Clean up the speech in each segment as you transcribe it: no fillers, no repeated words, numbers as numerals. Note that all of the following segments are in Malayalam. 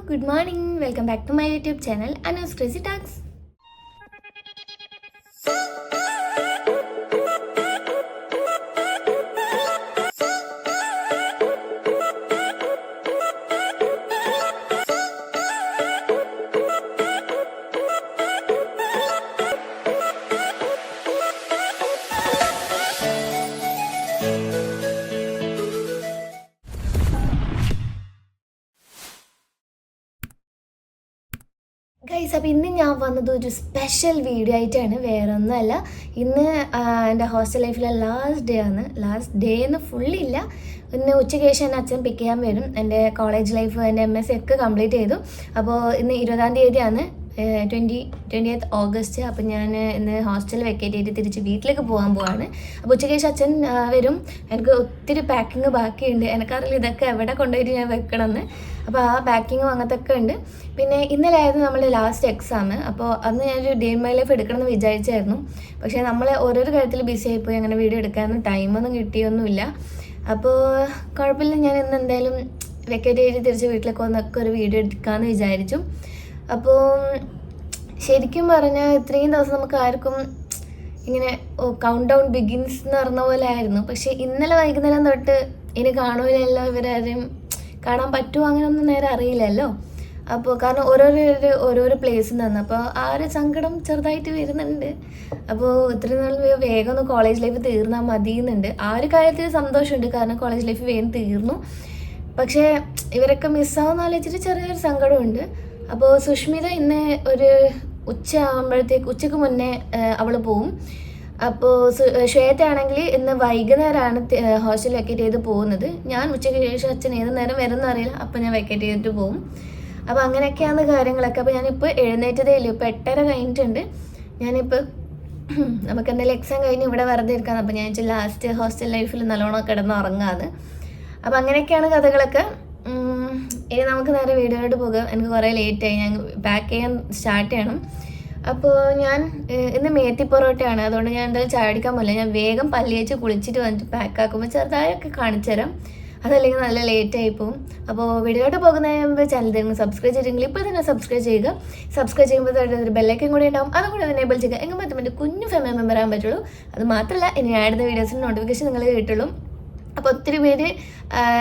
good morning. Welcome back to my YouTube channel, Anu's Crazy Talks. Guys, അപ്പോൾ ഇന്ന് ഞാൻ വന്നത് ഒരു സ്പെഷ്യൽ വീഡിയോ ആയിട്ടാണ്. വേറെ ഒന്നുമല്ല, ഇന്ന് എൻ്റെ ഹോസ്റ്റൽ ലൈഫിലെ ലാസ്റ്റ് ഡേ എന്ന് ഫുള്ളില്ല. ഇന്ന് ഉച്ചയ്ക്ക് ശേഷം എന്നെ അച്ഛൻ പിക്ക് ചെയ്യാൻ വരും. എൻ്റെ കോളേജ് ലൈഫ്, എൻ്റെ MSc ഒക്കെ കംപ്ലീറ്റ് ചെയ്തു. അപ്പോൾ ഇന്ന് 20-ാം തീയതിയാണ് 20th ഓഗസ്റ്റ്. അപ്പോൾ ഞാൻ ഇന്ന് ഹോസ്റ്റലിൽ വെക്കേറ്റ് ചെയ്ത് തിരിച്ച് വീട്ടിലേക്ക് പോകാൻ പോവാണ്. അപ്പോൾ ഉച്ചയ്ക്ക് ശേഷം അച്ഛൻ വരും. എനിക്ക് ഒത്തിരി പാക്കിങ് ബാക്കിയുണ്ട്. എനിക്കറിയില്ല ഇതൊക്കെ എവിടെ കൊണ്ടുപോയിട്ട് ഞാൻ വെക്കണമെന്ന്. അപ്പോൾ ആ പാക്കിങ്ങും അങ്ങനത്തൊക്കെ ഉണ്ട്. പിന്നെ ഇന്നലെ ആയിരുന്നു നമ്മുടെ ലാസ്റ്റ് എക്സാം. അപ്പോൾ അന്ന് ഞാനൊരു ഡേ മൈ ലൈഫ് എടുക്കണമെന്ന് വിചാരിച്ചായിരുന്നു. പക്ഷേ നമ്മൾ ഓരോരോ കാര്യത്തിൽ ബിസി ആയിപ്പോയി. അങ്ങനെ വീഡിയോ എടുക്കാനൊന്നും ടൈമൊന്നും കിട്ടിയൊന്നുമില്ല. അപ്പോൾ കുഴപ്പമില്ല, ഞാൻ ഇന്ന് എന്തായാലും വെക്കേറ്റ് ചെയ്ത് തിരിച്ച് വീട്ടിലേക്ക് വന്നൊക്കെ ഒരു വീഡിയോ എടുക്കാമെന്ന് വിചാരിച്ചു. അപ്പോൾ ശരിക്കും പറഞ്ഞാൽ ഇത്രയും ദിവസം നമുക്ക് ആർക്കും ഇങ്ങനെ കൗണ്ട് ഡൗൺ ബിഗിൻസ് എന്ന് പറഞ്ഞ പോലെ ആയിരുന്നു. പക്ഷേ ഇന്നലെ വൈകുന്നേരം തൊട്ട് ഇനി കാണൂലല്ലോ, ഇവരാരും കാണാൻ പറ്റുമോ അങ്ങനെയൊന്നും നേരെ അറിയില്ലല്ലോ. അപ്പോൾ കാരണം ഓരോരോ പ്ലേസിൽ നിന്ന് അപ്പോൾ ആ ഒരു സങ്കടം ചെറുതായിട്ട് വരുന്നുണ്ട്. അപ്പോൾ ഇത്രയും നാൾ വേഗം ഒന്ന് കോളേജ് ലൈഫ് തീർന്നാൽ മതിയെന്നുണ്ട്. ആ ഒരു കാര്യത്തിൽ സന്തോഷമുണ്ട്, കാരണം കോളേജ് ലൈഫ് വേഗം തീർന്നു. പക്ഷേ ഇവരൊക്കെ മിസ്സാവുന്ന ആലോചിച്ചിട്ട് ചെറിയൊരു സങ്കടമുണ്ട്. അപ്പോൾ സുഷ്മിത ഇന്ന് ഒരു ഉച്ചയ്ക്ക് മുന്നേ അവൾ പോവും. അപ്പോൾ ശ്വേതയാണെങ്കിൽ ഇന്ന് വൈകുന്നേരമാണ് ഹോസ്റ്റൽ വെക്കേറ്റ് ചെയ്ത് പോകുന്നത്. ഞാൻ ഉച്ചയ്ക്ക് ശേഷം അച്ഛൻ ഏത് നേരം വരുമെന്ന് അറിയില്ല, അപ്പോൾ ഞാൻ വെക്കേറ്റ് ചെയ്തിട്ട് പോകും. അപ്പോൾ അങ്ങനെയൊക്കെയാണ് കാര്യങ്ങളൊക്കെ. അപ്പോൾ ഞാനിപ്പോൾ എഴുന്നേറ്റതേ ഇല്ല, ഇപ്പോൾ 8:30 കഴിഞ്ഞിട്ടുണ്ട്. ഞാനിപ്പോൾ നമുക്ക് എന്തെങ്കിലും എക്സാം കഴിഞ്ഞ് ഇവിടെ വെറുതെ ഇരിക്കാമെന്ന്. അപ്പോൾ ഞാൻ ലാസ്റ്റ് ഹോസ്റ്റൽ ലൈഫിൽ നല്ലോണം കിടന്ന് ഉറങ്ങാതെ. അപ്പോൾ അങ്ങനെയൊക്കെയാണ് കഥകളൊക്കെ. ഇനി നമുക്ക് നേരെ വീഡിയോയിലോട്ട് പോകാം. എനിക്ക് കുറേ ലേറ്റായി, ഞാൻ പാക്ക് ചെയ്യാൻ സ്റ്റാർട്ട് ചെയ്യണം. അപ്പോൾ ഞാൻ ഇന്ന് മേത്തി പൊറോട്ടയാണ്, അതുകൊണ്ട് ഞാൻ എന്തായാലും ചായ അടിക്കാൻ പോകില്ല. ഞാൻ വേഗം പല്ലിയേച്ച് കുളിച്ചിട്ട് വന്നിട്ട് പാക്ക് ആക്കുമ്പോൾ ചെറുതായൊക്കെ കാണിച്ചു തരാം, അതല്ലെങ്കിൽ നല്ല ലേറ്റായി പോകും. അപ്പോൾ വീഡിയോയിലോട്ട് പോകുന്നതിന് മുമ്പ് ചാനൽ തന്നെ സബ്സ്ക്രൈബ് ചെയ്തിട്ടുണ്ടെങ്കിൽ ഇപ്പോൾ തന്നെ സബ്സ്ക്രൈബ് ചെയ്യുക. സബ്സ്ക്രൈബ് ചെയ്യുമ്പോൾ ഒരു ബെല്ലൈക്കൻ കൂടി ഉണ്ടാവും, അതും കൂടി എനേബിൾ ചെയ്യുക. എങ്കിൽ മാത്രമേ എൻ്റെ കുഞ്ഞു ഫാമിലി മെമ്പർ ആകാൻ പറ്റുള്ളൂ. അത് മാത്രമല്ല, ഇനി ആടുന്ന വീഡിയോസിന് നോട്ടിഫിക്കേഷൻ നിങ്ങൾ കിട്ടുള്ളൂ. അപ്പോൾ ഒത്തിരി പേര്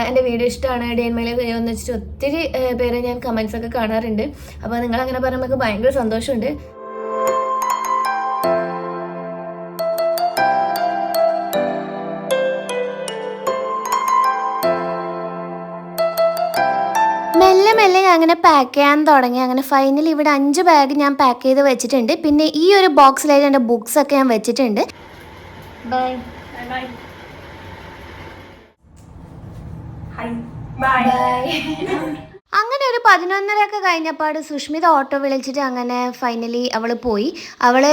എൻ്റെ വീഡിയോ ഇഷ്ടമാണ്, ഡേ ഇൻ മൈ ലൈഫ് എന്ന് വെച്ചിട്ട് ഒത്തിരി പേര് ഞാൻ കമൻസൊക്കെ കാണാറുണ്ട്. അപ്പോൾ നിങ്ങളങ്ങനെ പറയുമ്പോൾ ഭയങ്കര സന്തോഷമുണ്ട്. മെല്ലെ ഞാൻ അങ്ങനെ പാക്ക് ചെയ്യാൻ തുടങ്ങി. അങ്ങനെ ഫൈനലി ഇവിടെ 5 ബാഗ് ഞാൻ പാക്ക് ചെയ്ത് വെച്ചിട്ടുണ്ട്. പിന്നെ ഈ ഒരു ബോക്സിലായിട്ട് എൻ്റെ ബുക്സൊക്കെ ഞാൻ വെച്ചിട്ടുണ്ട്. Bye bye bye. അങ്ങനെ ഒരു 11:30 കഴിഞ്ഞപ്പാട് സുഷ്മിത ഓട്ടോ വിളിച്ചിട്ട് അങ്ങനെ ഫൈനലി അവൾ പോയി. അവൾ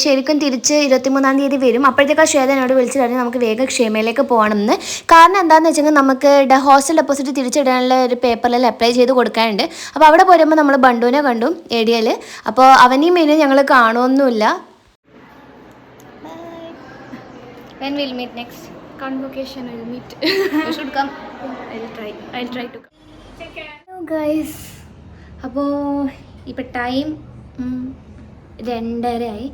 ശരിക്കും തിരിച്ച് 23-ാം തീയതി വരും. അപ്പോഴത്തേക്ക് ശ്വേത എന്നോട് വിളിച്ചിട്ട് നമുക്ക് വേഗം ക്ഷേമയിലേക്ക് പോകണമെന്ന്. കാരണം എന്താണെന്ന് വെച്ചെങ്കിൽ നമുക്ക് ഹോസ്റ്റൽ ഡെപ്പോസിറ്റ് തിരിച്ചിടാനുള്ള ഒരു പേപ്പറിൽ അപ്ലൈ ചെയ്ത് കൊടുക്കാനുണ്ട്. അപ്പോൾ അവിടെ പോരുമ്പോൾ നമ്മൾ ബണ്ടുവിനെ കണ്ടു ഏരിയയിൽ. അപ്പോൾ അവനെയും മെയിനും ഞങ്ങൾ കാണുമൊന്നുമില്ല. When we'll meet next? Convocation will meet. You should come. I'll try to come. Hello guys. അപ്പോൾ ഇപ്പോൾ ടൈം 2:30 ആയി.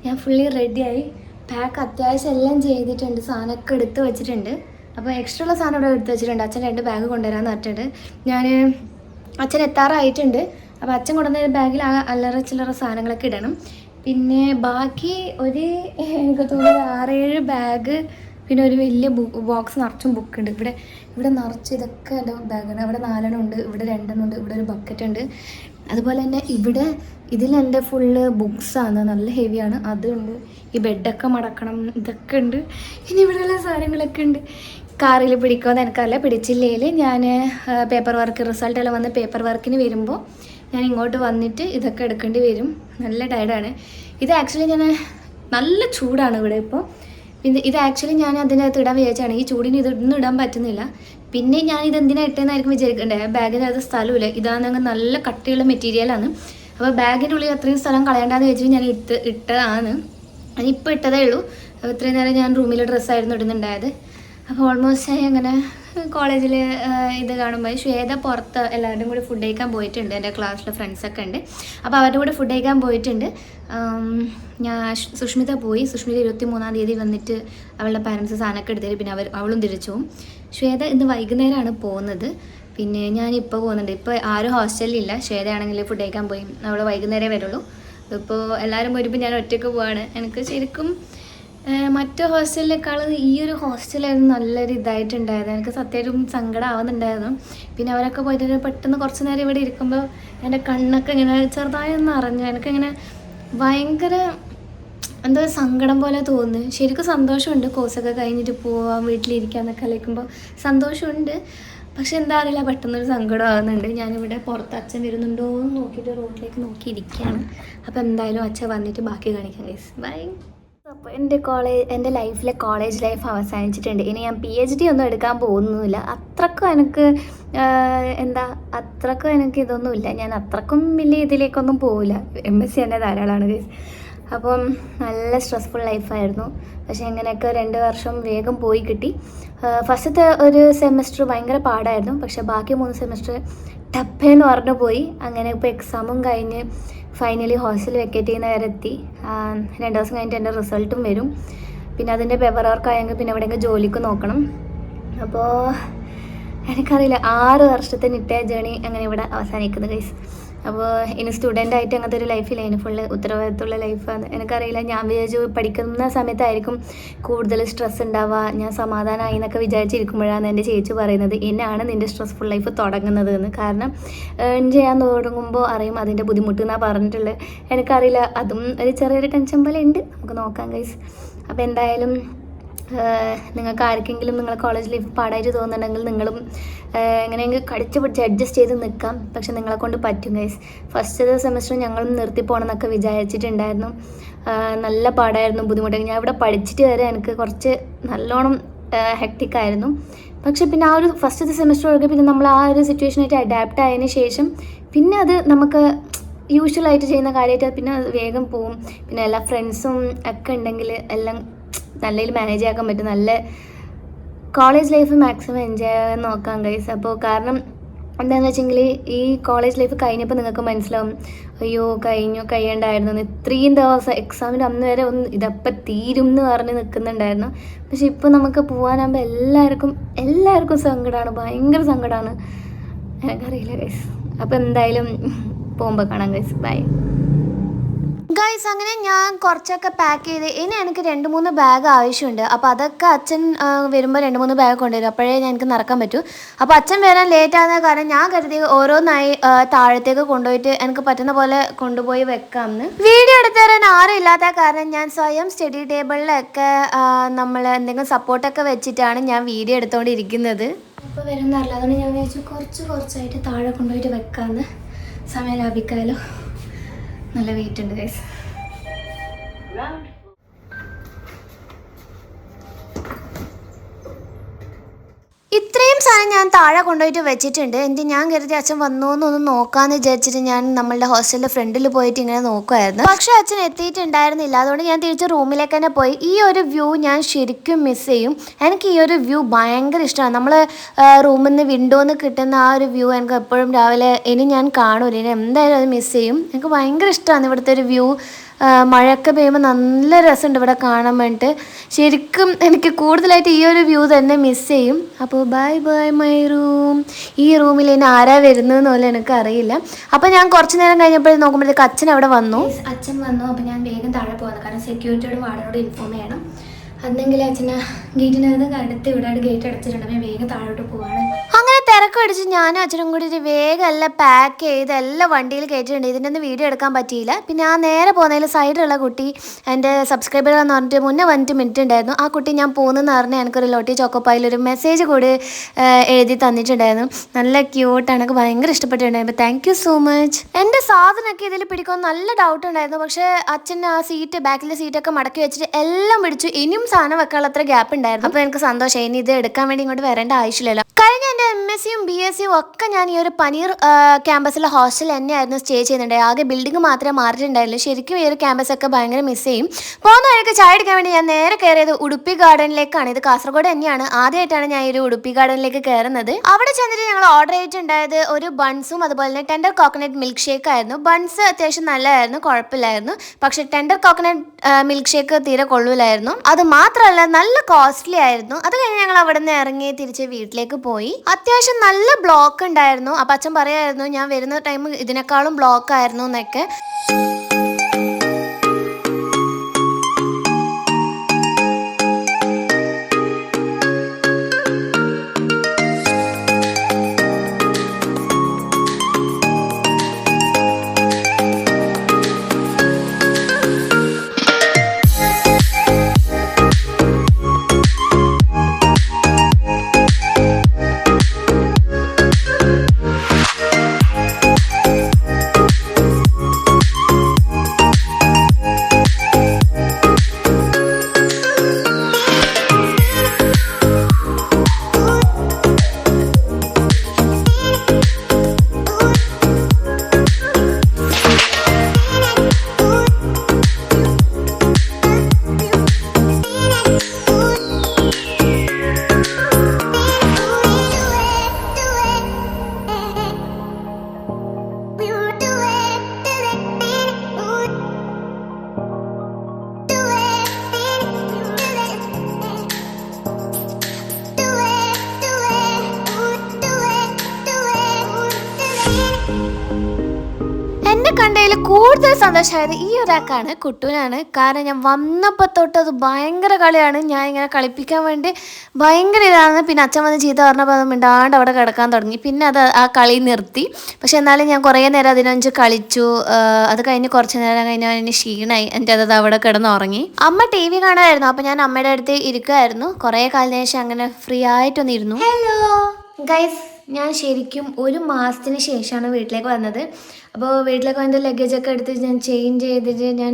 ഞാൻ ഫുള്ളി റെഡിയായി. പാക്ക് അത്യാവശ്യം എല്ലാം ചെയ്തിട്ടുണ്ട്, സാധനമൊക്കെ എടുത്ത് വെച്ചിട്ടുണ്ട്. അപ്പോൾ എക്സ്ട്രാ ഉള്ള സാധനം ഇവിടെ എടുത്ത് വെച്ചിട്ടുണ്ട്. അച്ഛൻ 2 ബാഗ് കൊണ്ടുവരാമെന്ന് പറഞ്ഞിട്ടുണ്ട്. അച്ഛൻ എത്താറായിട്ടുണ്ട്. അപ്പോൾ അച്ഛൻ കൊണ്ടുവന്ന ബാഗിൽ ആ അല്ലറ ചില്ലറ സാധനങ്ങളൊക്കെ ഇടണം. പിന്നെ ബാക്കി എനിക്ക് തോന്നുന്നു 6-7 ബാഗ്, പിന്നെ ഒരു വലിയ ബോക്സ് നിറച്ചും ബുക്കുണ്ട്. ഇവിടെ നിറച്ച് ഇതൊക്കെ എൻ്റെ ബാഗാണ്. അവിടെ 4 ഉണ്ട്, ഇവിടെ 2 ഉണ്ട്, ഇവിടെ ഒരു ബക്കറ്റ് ഉണ്ട്. അതുപോലെ തന്നെ ഇതിലെൻ്റെ ഫുള്ള് ബുക്സാണ്, നല്ല ഹെവിയാണ്. അതുണ്ട്. ഈ ബെഡൊക്കെ മടക്കണം, ഇതൊക്കെ ഉണ്ട്. ഇനി ഇവിടെയുള്ള സാധനങ്ങളൊക്കെ ഉണ്ട്. കാറിൽ പിടിക്കുമെന്ന് എനിക്കറിയില്ല. പിടിച്ചില്ലെങ്കിൽ ഞാൻ പേപ്പർ വർക്ക്, റിസൾട്ടെല്ലാം വന്ന് പേപ്പർ വർക്കിന് വരുമ്പോൾ ഞാൻ ഇങ്ങോട്ട് വന്നിട്ട് ഇതൊക്കെ എടുക്കേണ്ടി വരും. നല്ല ടയർഡാണ്. ഇത് ആക്ച്വലി നല്ല ചൂടാണ് ഇവിടെ ഇപ്പോൾ. പിന്നെ ഇത് ആക്ച്വലി ഞാൻ അതിനകത്ത് ഇടാൻ വിചാരിച്ചാണ്. ഈ ചൂടിന് ഇതൊന്നും ഇടാൻ പറ്റുന്നില്ല. പിന്നെ ഞാൻ ഇതെന്തിനാണ് ഇട്ടതെന്നായിരിക്കും വിചാരിക്കണ്ടേ. ബാഗിനകത്ത് സ്ഥലമില്ല. ഇതാണെങ്കിൽ നല്ല കട്ടിയുള്ള മെറ്റീരിയലാണ്. അപ്പോൾ ബാഗിൻ്റെ ഉള്ളിൽ അത്രയും സ്ഥലം കളയണ്ടെന്ന് വെച്ചിട്ട് ഞാൻ ഇട്ടതാണ്. അതിപ്പോൾ ഇട്ടതേ ഉള്ളൂ. ഇത്രയും നേരം ഞാൻ റൂമിലെ ഡ്രസ്സായിരുന്നു ഇടുന്നുണ്ടായത്. അപ്പോൾ ഓൾമോസ്റ്റ് അങ്ങനെ കോളേജിൽ ഇത് കാണുമ്പോൾ ശ്വേത പുറത്ത് എല്ലാവരും കൂടി ഫുഡ് കഴിക്കാൻ പോയിട്ടുണ്ട്. എൻ്റെ ക്ലാസ്സിലെ ഫ്രണ്ട്സൊക്കെ ഉണ്ട്. അപ്പോൾ അവരുടെ കൂടെ ഫുഡ് കഴിക്കാൻ പോയിട്ടുണ്ട്. ഞാൻ സുഷ്മിത പോയി. സുഷ്മിത 23-ാം തീയതി വന്നിട്ട് അവളുടെ പാരൻസ് സാധനമൊക്കെ എടുത്തിട്ട് പിന്നെ അവളും തിരിച്ചു പോകും. ശ്വേത ഇന്ന് വൈകുന്നേരമാണ് പോകുന്നത്. പിന്നെ ഞാനിപ്പോൾ പോകുന്നുണ്ട്. ഇപ്പോൾ ആരും ഹോസ്റ്റലിലില്ല. ശ്വേതയാണെങ്കിൽ ഫുഡ് കഴിക്കാൻ പോയി. അവൾ വൈകുന്നേരമേ വരുള്ളൂ. ഇപ്പോൾ എല്ലാവരും പോയിട്ട് ഞാൻ ഒറ്റയ്ക്ക് പോവാണ്. എനിക്ക് ശരിക്കും മറ്റു ഹോസ്റ്റലിനേക്കാൾ ഈ ഒരു ഹോസ്റ്റലായിരുന്നു നല്ലൊരു ഇതായിട്ടുണ്ടായത്. എനിക്ക് സത്യമായിട്ടും സങ്കടം ആവുന്നുണ്ടായിരുന്നു. പിന്നെ അവരൊക്കെ പോയിട്ട് പെട്ടെന്ന് കുറച്ച് നേരം ഇവിടെ ഇരിക്കുമ്പോൾ എൻ്റെ കണ്ണൊക്കെ ഇങ്ങനെ ചെറുതായി ഒന്ന് അറിഞ്ഞു. എനിക്കിങ്ങനെ ഭയങ്കര എന്തോ സങ്കടം പോലെ തോന്നുന്നു. ശരിക്കും സന്തോഷമുണ്ട്, കോഴ്സൊക്കെ കഴിഞ്ഞിട്ട് പോവാം വീട്ടിലിരിക്കാമെന്നൊക്കെ ആലോചിക്കുമ്പോൾ സന്തോഷമുണ്ട്. പക്ഷെ എന്താ അറിയില്ല, പെട്ടെന്നൊരു സങ്കടം ആകുന്നുണ്ട്. ഞാനിവിടെ പുറത്ത് അച്ഛൻ വരുന്നുണ്ടോ എന്ന് നോക്കിയിട്ട് റോഡിലേക്ക് നോക്കിയിരിക്കുകയാണ്. അപ്പോൾ എന്തായാലും അച്ഛൻ വന്നിട്ട് ബാക്കി കാണിക്കാം ഗൈസ്. ബൈ. അപ്പോൾ എൻ്റെ ലൈഫിലെ കോളേജ് ലൈഫ് അവസാനിച്ചിട്ടുണ്ട്. ഇനി ഞാൻ PhD ഒന്നും എടുക്കാൻ പോകുന്നില്ല. അത്രക്കും എനിക്ക് ഇതൊന്നുമില്ല. ഞാൻ അത്രക്കും വലിയ ഇതിലേക്കൊന്നും പോവില്ല. MSc തന്നെ ധാരാളമാണ് ഗൈസ്. അപ്പം നല്ല സ്ട്രെസ്ഫുൾ ലൈഫായിരുന്നു. പക്ഷേ എങ്ങനെയൊക്കെ 2 വർഷം വേഗം പോയി കിട്ടി. ഫസ്റ്റത്തെ ഒരു സെമസ്റ്റർ ഭയങ്കര പാടായിരുന്നു. പക്ഷേ ബാക്കി 3 സെമസ്റ്റർ ടപ്പേന്ന് പറഞ്ഞു പോയി. അങ്ങനെ ഇപ്പോൾ എക്സാമും കഴിഞ്ഞ് ഫൈനലി ഹോസ്റ്റൽ വെക്കേറ്റ് ചെയ്യുന്ന വരെ എത്തി. 2 ദിവസം കഴിഞ്ഞിട്ട് എൻ്റെ റിസൾട്ടും വരും. പിന്നെ അതിൻ്റെ പേപ്പർ വർക്കായെങ്കിൽ പിന്നെ എവിടെയെങ്കിലും ജോലിക്ക് നോക്കണം. അപ്പോൾ എനിക്കറിയില്ല, 6 വർഷത്തെ നിറ്റ ജേണി അങ്ങനെ ഇവിടെ അവസാനിക്കുന്നു ഗൈസ്. അപ്പോൾ ഇനി സ്റ്റുഡൻ്റായിട്ട് അങ്ങനത്തെ ഒരു ലൈഫില്ല, ഇനി ഫുള്ള് ഉത്തരവാദിത്തമുള്ള ലൈഫാണ്. എനിക്കറിയില്ല, ഞാൻ വിചാരിച്ചു പഠിക്കുന്ന സമയത്തായിരിക്കും കൂടുതൽ സ്ട്രെസ് ഉണ്ടാവുക, ഞാൻ സമാധാനമായി എന്നൊക്കെ വിചാരിച്ചിരിക്കുമ്പോഴാണ് എൻ്റെ ചേച്ചി പറയുന്നത് എന്നാണ് നിൻ്റെ സ്ട്രെസ്ഫുൾ ലൈഫ് തുടങ്ങുന്നത് എന്ന്. കാരണം ഏൺ ചെയ്യാൻ തുടങ്ങുമ്പോൾ അറിയും അതിൻ്റെ ബുദ്ധിമുട്ട് എന്നാണ് പറഞ്ഞിട്ടുള്ളത്. എനിക്കറിയില്ല, അതും ഒരു ചെറിയൊരു ടെൻഷൻ പോലെ ഉണ്ട്. നമുക്ക് നോക്കാം ഗൈസ്. അപ്പോൾ എന്തായാലും നിങ്ങൾക്ക് ആർക്കെങ്കിലും നിങ്ങളെ കോളേജ് ലൈഫ് പാടായിട്ട് തോന്നുന്നുണ്ടെങ്കിൽ നിങ്ങളും എങ്ങനെയെങ്കിലും കടിച്ചു പിടിച്ച് അഡ്ജസ്റ്റ് ചെയ്ത് നിൽക്കാം. പക്ഷെ നിങ്ങളെ കൊണ്ട് പറ്റും ഗൈസ്. ഫസ്റ്റ് സെമസ്റ്റർ ഞങ്ങളും നിർത്തി പോകണമെന്നൊക്കെ വിചാരിച്ചിട്ടുണ്ടായിരുന്നു. നല്ല പാടായിരുന്നു, ബുദ്ധിമുട്ടായിരുന്നു. ഞാൻ ഇവിടെ പഠിച്ചിട്ട് വരെ എനിക്ക് കുറച്ച് നല്ലോണം ഹെക്റ്റിക്കായിരുന്നു. പക്ഷെ പിന്നെ ആ ഒരു ഫസ്റ്റത്തെ സെമസ്റ്റർ ഒഴികെ പിന്നെ നമ്മൾ ആ ഒരു സിറ്റുവേഷനായിട്ട് അഡാപ്റ്റ് ആയതിനു ശേഷം പിന്നെ അത് നമുക്ക് യൂഷ്വലായിട്ട് ചെയ്യുന്ന കാര്യമായിട്ട് പിന്നെ അത് വേഗം പോവും. പിന്നെ എല്ലാ ഫ്രണ്ട്സും ഒക്കെ ഉണ്ടെങ്കിൽ എല്ലാം നല്ലതിൽ മാനേജ് ആക്കാൻ പറ്റും. നല്ല കോളേജ് ലൈഫ് മാക്സിമം എൻജോയ് ചെയ്യാൻ നോക്കാം ഗൈസ്. അപ്പോൾ കാരണം എന്താണെന്ന് വെച്ചെങ്കിൽ ഈ കോളേജ് ലൈഫ് കഴിഞ്ഞപ്പോൾ നിങ്ങൾക്ക് മനസ്സിലാവും, അയ്യോ കഴിയണ്ടായിരുന്നു. ഇത്രയും ദിവസം എക്സാമിൻ്റെ അന്ന് വരെ ഇതപ്പം തീരും എന്ന് പറഞ്ഞ് നിൽക്കുന്നുണ്ടായിരുന്നു. പക്ഷെ ഇപ്പോൾ നമുക്ക് പോകാനാകുമ്പോൾ എല്ലാവർക്കും സങ്കടമാണ്, ഭയങ്കര സങ്കടമാണ്. എനിക്കറിയില്ല ഗൈസ്. അപ്പോൾ എന്തായാലും പോകുമ്പോൾ കാണാം ഗൈസ്. Bye guys. അങ്ങനെ ഞാൻ കുറച്ചൊക്കെ പാക്ക് ചെയ്ത് ഇനി എനിക്ക് 2-3 ബാഗ് ആവശ്യമുണ്ട്. അപ്പോൾ അതൊക്കെ അച്ഛൻ വരുമ്പോൾ 2-3 ബാഗ് കൊണ്ടുവരും. അപ്പോഴേ എനിക്ക് നടക്കാൻ പറ്റൂ. അപ്പോൾ അച്ഛൻ വരാൻ ലേറ്റ് ആകുന്ന കാരണം ഞാൻ കരുതി ഓരോന്നായി താഴത്തേക്ക് കൊണ്ടുപോയിട്ട് എനിക്ക് പറ്റുന്ന പോലെ കൊണ്ടുപോയി വെക്കാമെന്ന്. വീഡിയോ എടുത്തു തരാൻ ആരും ഇല്ലാത്ത കാരണം ഞാൻ സ്വയം സ്റ്റഡി ടേബിളിലൊക്കെ നമ്മൾ എന്തെങ്കിലും സപ്പോർട്ടൊക്കെ വെച്ചിട്ടാണ് ഞാൻ വീഡിയോ എടുത്തുകൊണ്ടിരിക്കുന്നത്. ഇപ്പോൾ വരുന്നറിയില്ല, അതുകൊണ്ട് ഞാൻ വിചാരിച്ചു കുറച്ചായിട്ട് താഴെ കൊണ്ടുപോയിട്ട് വെക്കാമെന്ന്. സമയം ലാഭിക്കാമല്ലോ. നല്ല വെയിറ്റ് ഉണ്ട് ഗൈസ്. ഇത്രയും സാധനം ഞാൻ താഴെ കൊണ്ടുപോയിട്ട് വെച്ചിട്ടുണ്ട്. എന്നിട്ട് ഞാൻ കരുതി അച്ഛൻ വന്നോ എന്നൊന്ന് നോക്കാമെന്ന് വിചാരിച്ചിട്ട് ഞാൻ നമ്മളുടെ ഹോസ്റ്റലിൻ്റെ ഫ്രണ്ടിൽ പോയിട്ട് ഇങ്ങനെ നോക്കുമായിരുന്നു. പക്ഷേ അച്ഛൻ എത്തിയിട്ടുണ്ടായിരുന്നില്ല. അതുകൊണ്ട് ഞാൻ തിരിച്ച് റൂമിലേക്ക് തന്നെ പോയി. ഈ ഒരു വ്യൂ ഞാൻ ശരിക്കും മിസ് ചെയ്യും. എനിക്ക് ഈ ഒരു വ്യൂ ഭയങ്കര ഇഷ്ടമാണ്. നമ്മൾ റൂമിൽ നിന്ന് വിൻഡോന്ന് കിട്ടുന്ന ആ ഒരു വ്യൂ എനിക്ക് എപ്പോഴും രാവിലെ ഇനി ഞാൻ കാണൂല, ഇനി എന്തായാലും അത് മിസ് ചെയ്യും. എനിക്ക് ഭയങ്കര ഇഷ്ടമാണ് ഇവിടുത്തെ ഒരു വ്യൂ. മഴയൊക്കെ പെയ്യുമ്പോൾ നല്ല രസമുണ്ട് ഇവിടെ കാണാൻ വേണ്ടിയിട്ട്. ശരിക്കും എനിക്ക് കൂടുതലായിട്ട് ഈ ഒരു വ്യൂ തന്നെ മിസ് ചെയ്യും. അപ്പോൾ ബൈ മൈ റൂം. ഈ റൂമിൽ ഇനി ആരാ വരുന്നതെന്ന് പോലും എനിക്കറിയില്ല. അപ്പോൾ ഞാൻ കുറച്ച് നേരം കഴിഞ്ഞപ്പോൾ നോക്കുമ്പോഴത്തേക്ക് അച്ഛൻ അവിടെ വന്നു. അച്ഛൻ വന്നു. അപ്പോൾ ഞാൻ വേഗം താഴെ പോകുന്നത്, കാരണം സെക്യൂരിറ്റിയോട് വാർഡനോട് ഇൻഫോം ചെയ്യണം. അന്നെങ്കിൽ അച്ഛന് ഗേറ്റിനകത്ത് അടുത്ത് ഇവിടെ ഗേറ്റ് അടച്ചിട്ടുണ്ട്. ഞാൻ വേഗം താഴോട്ട് പോവാണ്. അങ്ങനെ തിരക്കടിച്ച് ഞാനും അച്ഛനും കൂടി വേഗം എല്ലാം പാക്ക് ചെയ്ത് എല്ലാം വണ്ടിയിൽ കയറ്റിയിട്ടുണ്ട്. ഇതിൻ്റെ ഒന്നും വീഡിയോ എടുക്കാൻ പറ്റിയില്ല. പിന്നെ ആ നേരെ പോകുന്നതിൽ സൈഡിലുള്ള കുട്ടി എൻ്റെ സബ്സ്ക്രൈബർ എന്ന് പറഞ്ഞിട്ട് മുന്നേ 1 മിനിറ്റ് ഉണ്ടായിരുന്നു. ആ കുട്ടി ഞാൻ പോകുന്നതെന്ന് പറഞ്ഞാൽ എനിക്കൊരു ലോട്ടി ചോക്കോപ്പായിലൊരു മെസ്സേജ് കൂടി എഴുതി തന്നിട്ടുണ്ടായിരുന്നു. നല്ല ക്യൂട്ടാണ്, എനിക്ക് ഭയങ്കര ഇഷ്ടപ്പെട്ടിട്ടുണ്ടായിരുന്നു. Thank you so much. എൻ്റെ സാധനമൊക്കെ ഇതിൽ പിടിക്കുമെന്ന് നല്ല ഡൗട്ട് ഉണ്ടായിരുന്നു. പക്ഷേ അച്ഛൻ ആ ബാക്കിലെ സീറ്റൊക്കെ മടക്കി വെച്ചിട്ട് എല്ലാം പിടിച്ചു. ഇനിയും സാധനം വെക്കാനുള്ള അത്ര ഗ്യാപ്പ് ഉണ്ടായിരുന്നു. അപ്പോൾ എനിക്ക് സന്തോഷമായി, ഇനി ഇത് എടുക്കാൻ വേണ്ടി ഇങ്ങോട്ട് വരേണ്ട ആവശ്യമില്ലല്ലോ. കഴിഞ്ഞ എൻ്റെ MSCയും BSCയും ഒക്കെ ഞാൻ ഈ ഒരു പനീർ ക്യാമ്പസിലെ ഹോസ്റ്റൽ തന്നെയായിരുന്നു സ്റ്റേ ചെയ്യുന്നുണ്ട്. ആകെ ബിൽഡിംഗ് മാത്രമേ മാറിയിട്ടുണ്ടായില്ല. ശരിക്കും ഈ ഒരു ക്യാമ്പസൊക്കെ ഭയങ്കര മിസ് ചെയ്യും. പോകുന്ന വഴിക്ക് ചായ അടിക്കാൻ വേണ്ടി ഞാൻ നേരെ കയറിയത് ഉടുപ്പി ഗാർഡനിലേക്കാണ്. ഇത് കാസർഗോഡ് തന്നെയാണ്. ആദ്യമായിട്ടാണ് ഞാൻ ഈ ഒരു ഉടുപ്പി ഗാർഡനിലേക്ക് കയറുന്നത്. അവിടെ ചെന്നിട്ട് ഞങ്ങൾ ഓർഡർ ചെയ്തിട്ടുണ്ടായത് ഒരു ബൺസും അതുപോലെ തന്നെ ടെൻഡർ കോക്കനട്ട് മിൽക്ക് ഷേക്ക് ആയിരുന്നു. ബൺസ് അത്യാവശ്യം നല്ലതായിരുന്നു, കുഴപ്പമില്ലായിരുന്നു. പക്ഷെ ടെൻഡർ കോക്കനട്ട് മിൽക്ക് ഷേക്ക് തീരെ കൊള്ളൂലായിരുന്നു. അത് മാത്രമല്ല നല്ല കോസ്റ്റ്ലി ആയിരുന്നു. അത് കഴിഞ്ഞ് ഞങ്ങൾ അവിടെ നിന്ന് ഇറങ്ങി തിരിച്ച് വീട്ടിലേക്ക് പോയി. അത്യാവശ്യം നല്ല ബ്ലോക്ക് ഉണ്ടായിരുന്നു. അപ്പം അച്ഛൻ പറയായിരുന്നു ഞാൻ വരുന്ന ടൈം ഇതിനേക്കാളും ബ്ലോക്ക് ആയിരുന്നു എന്നൊക്കെ. കണ്ടതിൽ കൂടുതൽ സന്തോഷമായത് ഈ ഒരാൾക്കാണ്, കുട്ടൂനാണ്. കാരണം ഞാൻ വന്നപ്പോൾ തൊട്ട് അത് ഭയങ്കര കളിയാണ്. ഞാൻ ഇങ്ങനെ കളിപ്പിക്കാൻ വേണ്ടി ഭയങ്കര ഇതാണ്. പിന്നെ അച്ഛൻ വന്ന് ചീത്ത പറഞ്ഞപ്പോൾ അത് മിണ്ടാണ്ട് അവിടെ കിടക്കാൻ തുടങ്ങി. പിന്നെ അത് ആ കളി നിർത്തി. പക്ഷെ എന്നാലും ഞാൻ കുറേ നേരം അതിനൊഞ്ച് കളിച്ചു. അത് കഴിഞ്ഞ് കുറച്ച് നേരം കഴിഞ്ഞാൽ അതിന് ക്ഷീണമായി. എൻ്റെ അത് അവിടെ കിടന്നുറങ്ങി. അമ്മ TV കാണുമായിരുന്നു. അപ്പോൾ ഞാൻ അമ്മയുടെ അടുത്ത് ഇരിക്കുമായിരുന്നു. കുറേ കാലത്തിന് ശേഷം അങ്ങനെ ഫ്രീ ആയിട്ടൊന്നിരുന്നു. ഹലോ ഗൈസ്, ഞാൻ ശരിക്കും 1 മാസത്തിന് ശേഷമാണ് വീട്ടിലേക്ക് വന്നത്. അപ്പോൾ വീട്ടിലേക്ക് വന്ന ലഗേജൊക്കെ എടുത്ത് ഞാൻ ചേഞ്ച് ചെയ്തിട്ട് ഞാൻ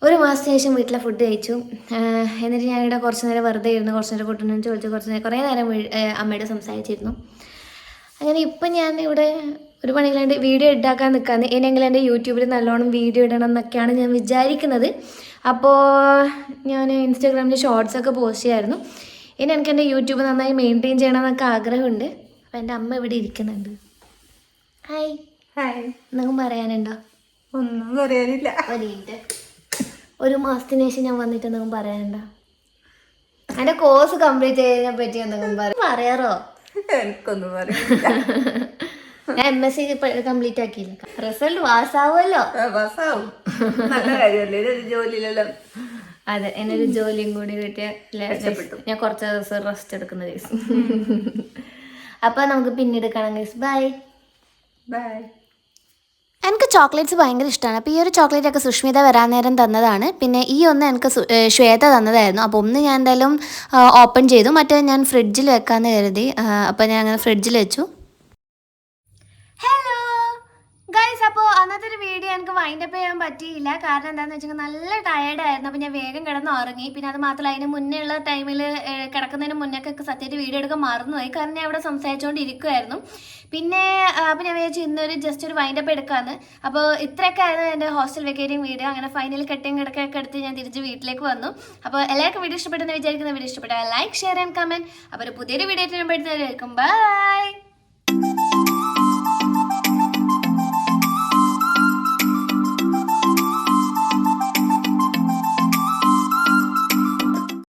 1 മാസത്തിന് ശേഷം വീട്ടിലെ ഫുഡ് കഴിച്ചു. എന്നിട്ട് ഞാനിവിടെ കുറച്ച് നേരം വെറുതെ ഇരുന്നു, കുറച്ച് നേരം കുട്ടനോട് ചോദിച്ചു, കുറേ നേരം അമ്മയോട് സംസാരിച്ചിരുന്നു. അങ്ങനെ ഇപ്പം ഞാൻ ഇവിടെ ഒരു പണിയിലാണ്ട് വീഡിയോ ഉണ്ടാക്കാൻ നിൽക്കാന്ന്. ഇനിയെങ്കിലും എൻ്റെ യൂട്യൂബിൽ നല്ലോണം വീഡിയോ ഇടണം എന്നൊക്കെയാണ് ഞാൻ വിചാരിക്കുന്നത്. അപ്പോൾ ഞാൻ ഇൻസ്റ്റാഗ്രാമിൽ ഷോർട്സൊക്കെ പോസ്റ്റ് ചെയ്യായിരുന്നു. ഇനി എനിക്ക് എൻ്റെ യൂട്യൂബ് നന്നായി മെയിൻറ്റെയിൻ ചെയ്യണമെന്നൊക്കെ ആഗ്രഹമുണ്ട്. അപ്പം എൻ്റെ അമ്മ ഇവിടെ ഇരിക്കുന്നുണ്ട്. ഹായ്. ഹായ്. എന്തെങ്കിലും പറയാനുണ്ടോ? ഒന്നും പറയാനില്ല. 1 മാസത്തിന് ശേഷം ഞാൻ വന്നിട്ട് എന്തെങ്കിലും പറയാനുണ്ടോ? എൻ്റെ കോഴ്സ് കംപ്ലീറ്റ് ചെയ്തതിനെ പറ്റി എന്തെങ്കിലും പറയാറോ? എനിക്കൊന്നും പറയാനില്ല. ഞാൻ MSc കംപ്ലീറ്റ് ആക്കിയില്ല. റിസൾട്ട് പാസ്സാവുമല്ലോ. പാസ്സാവും, നല്ല കാര്യമല്ലേ. ഒരു ജോലിയിലെല്ലാം അതെ, എന്നൊരു ജോലിയും കൂടി കിട്ടിയ ഞാൻ കുറച്ച് ദിവസം റെസ്റ്റ് എടുക്കുന്ന ദിവസം. അപ്പോൾ നമുക്ക് പിന്നീട് കാണാം ഗൈസ്. Bye bye. എനിക്ക് ചോക്ലേറ്റ്സ് ഭയങ്കര ഇഷ്ടമാണ്. അപ്പോൾ ഈ ഒരു ചോക്ലേറ്റ് ഒക്കെ സുഷ്മിത വരാൻ നേരം തന്നതാണ്. പിന്നെ ഈ ഒന്ന് എനിക്ക് ശ്വേത തന്നതായിരുന്നു. അപ്പോൾ ഒന്ന് ഞാൻ എന്തായാലും ഓപ്പൺ ചെയ്തു, മറ്റേ ഞാൻ ഫ്രിഡ്ജിൽ വെക്കാമെന്ന് കരുതി. അപ്പോൾ ഞാൻ അങ്ങനെ ഫ്രിഡ്ജിൽ വെച്ചു. ഹലോ ഗൈസ്, അപ്പോൾ അന്നത്തെ ഒരു വീഡിയോ എനിക്ക് വൈൻഡപ്പ് ചെയ്യാൻ പറ്റിയില്ല. കാരണം എന്താണെന്ന് വെച്ചാൽ നല്ല ടയേർഡായിരുന്നു. അപ്പോൾ ഞാൻ വേഗം കിടന്ന് ഉറങ്ങി. പിന്നെ അത് മാത്രമല്ല അതിന് മുന്നേ ഉള്ള ടൈമിൽ കിടക്കുന്നതിന് മുന്നൊക്കെ സത്യമായിട്ട് വീഡിയോ എടുക്കാൻ മറന്നുപോയി. കാരണം ഞാൻ ഇവിടെ സംസാരിച്ചുകൊണ്ടിരിക്കുമായിരുന്നു. പിന്നെ അപ്പോൾ ഞാൻ വിചാരിച്ചു ഇന്നൊരു ജസ്റ്റ് ഒരു വൈൻഡപ്പ് എടുക്കാമെന്ന്. അപ്പോൾ ഇത്രയൊക്കെ ആയിരുന്നു എൻ്റെ ഹോസ്റ്റൽ വെക്കേറ്റിംഗ് വീഡിയോ. അങ്ങനെ ഫൈനൽ കട്ടിങ് കിടക്കൊക്കെ എടുത്ത് ഞാൻ തിരിച്ച് വീട്ടിലേക്ക് വന്നു. അപ്പോൾ എല്ലാവർക്കും വീഡിയോ ഇഷ്ടപ്പെട്ടെന്ന് വിചാരിക്കുന്ന വീഡിയോ ഇഷ്ടപ്പെട്ടാൽ ലൈക്ക്, ഷെയർ ആൻഡ് കമൻറ്റ്. അപ്പോൾ ഒരു പുതിയൊരു വീഡിയോ ആയിട്ട് ഞാൻ പെടുന്നവരായിരിക്കും. ബൈ.